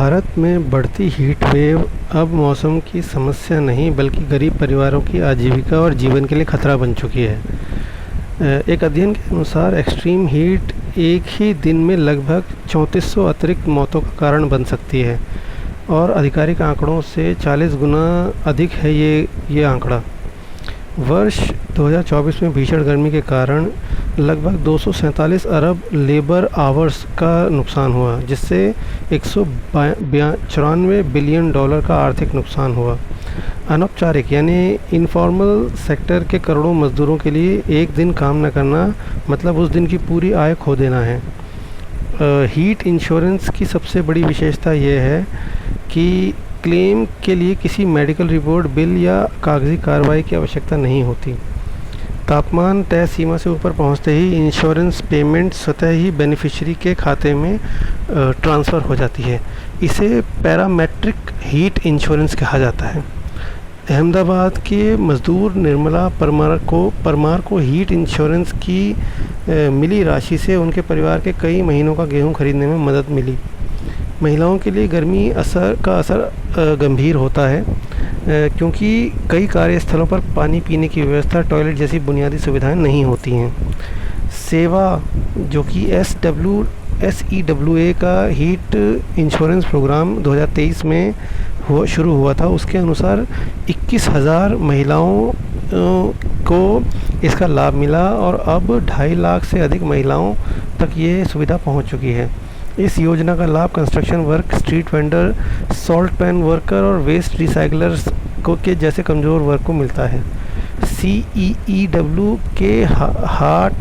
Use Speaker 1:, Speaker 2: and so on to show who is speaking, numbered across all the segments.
Speaker 1: भारत में बढ़ती heat wave अब मौसम की समस्या नहीं बल्कि गरीब परिवारों की आजीविका और जीवन के लिए खतरा बन चुकी है। एक अध्ययन के अनुसार एक्सट्रीम हीट एक ही दिन में लगभग 3400 अतिरिक्त मौतों का कारण बन सकती है और आधिकारिक आंकड़ों से 40 गुना अधिक है ये आंकड़ा। वर्ष 2024 में भीषण गर्मी के कारण लगभग 247 अरब लेबर आवर्स का नुकसान हुआ, जिससे 194 बिलियन डॉलर का आर्थिक नुकसान हुआ। अनौपचारिक यानी इनफॉर्मल सेक्टर के करोड़ों मजदूरों के लिए एक दिन काम न करना मतलब उस दिन की पूरी आय खो देना है। हीट इंश्योरेंस की सबसे बड़ी विशेषता यह है कि क्लेम के लिए किसी मेडिकल रिपोर्ट, बिल या कागजी कार्रवाई की आवश्यकता नहीं होती। तापमान तय सीमा से ऊपर पहुंचते ही इंश्योरेंस पेमेंट स्वतः ही बेनिफिशियरी के खाते में ट्रांसफ़र हो जाती है। इसे पैरामेट्रिक हीट इंश्योरेंस कहा जाता है। अहमदाबाद के मज़दूर निर्मला परमार को हीट इंश्योरेंस की मिली राशि से उनके परिवार के कई महीनों का गेहूं खरीदने में मदद मिली। महिलाओं के लिए गर्मी का असर गंभीर होता है क्योंकि कई कार्यस्थलों पर पानी पीने की व्यवस्था, टॉयलेट जैसी बुनियादी सुविधाएं नहीं होती हैं। सेवा जो कि SEWA का हीट इंश्योरेंस प्रोग्राम 2023 में शुरू हुआ था, उसके अनुसार 21,000 महिलाओं को इसका लाभ मिला और अब 2.5 लाख से अधिक महिलाओं तक ये सुविधा पहुंच चुकी है। इस योजना का लाभ construction work, street vendor, salt pan worker और वेस्ट रिसाइकलर्स के जैसे कमज़ोर वर्ग को मिलता है। CEEW के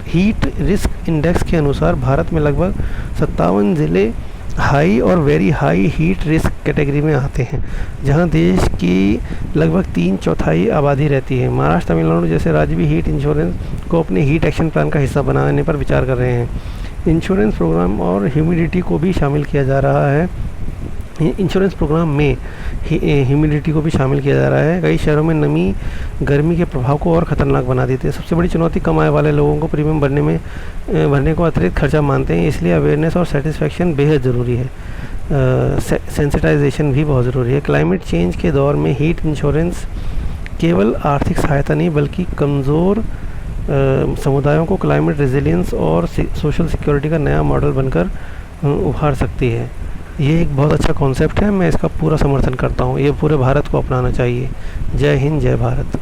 Speaker 1: हीट रिस्क इंडेक्स के अनुसार भारत में लगभग 57 ज़िले हाई और very high heat risk category में आते हैं, जहां देश की लगभग 3/4 आबादी रहती है। महाराष्ट्र, तमिलनाडु जैसे राज्य भी हीट इंश्योरेंस को अपने हीट एक्शन प्लान का हिस्सा बनाने पर विचार कर रहे हैं। इंश्योरेंस प्रोग्राम और ह्यूमिडिटी को भी शामिल किया जा रहा है। इंश्योरेंस प्रोग्राम में ह्यूमिडिटी को भी शामिल किया जा रहा है। कई शहरों में नमी गर्मी के प्रभाव को और ख़तरनाक बना देती है। सबसे बड़ी चुनौती कम आय वाले लोगों को प्रीमियम भरने को अतिरिक्त खर्चा मानते हैं, इसलिए अवेयरनेस और सेटिस्फेक्शन बेहद ज़रूरी है। सेंसिटाइजेशन भी बहुत ज़रूरी है। क्लाइमेट चेंज के दौर में हीट इंश्योरेंस केवल आर्थिक सहायता नहीं बल्कि कमज़ोर समुदायों को क्लाइमेट रेजिलियंस और सोशल सिक्योरिटी का नया मॉडल बनकर उभार सकती है। ये एक बहुत अच्छा कॉन्सेप्ट है, मैं इसका पूरा समर्थन करता हूँ। ये पूरे भारत को अपनाना चाहिए। जय हिंद, जय भारत।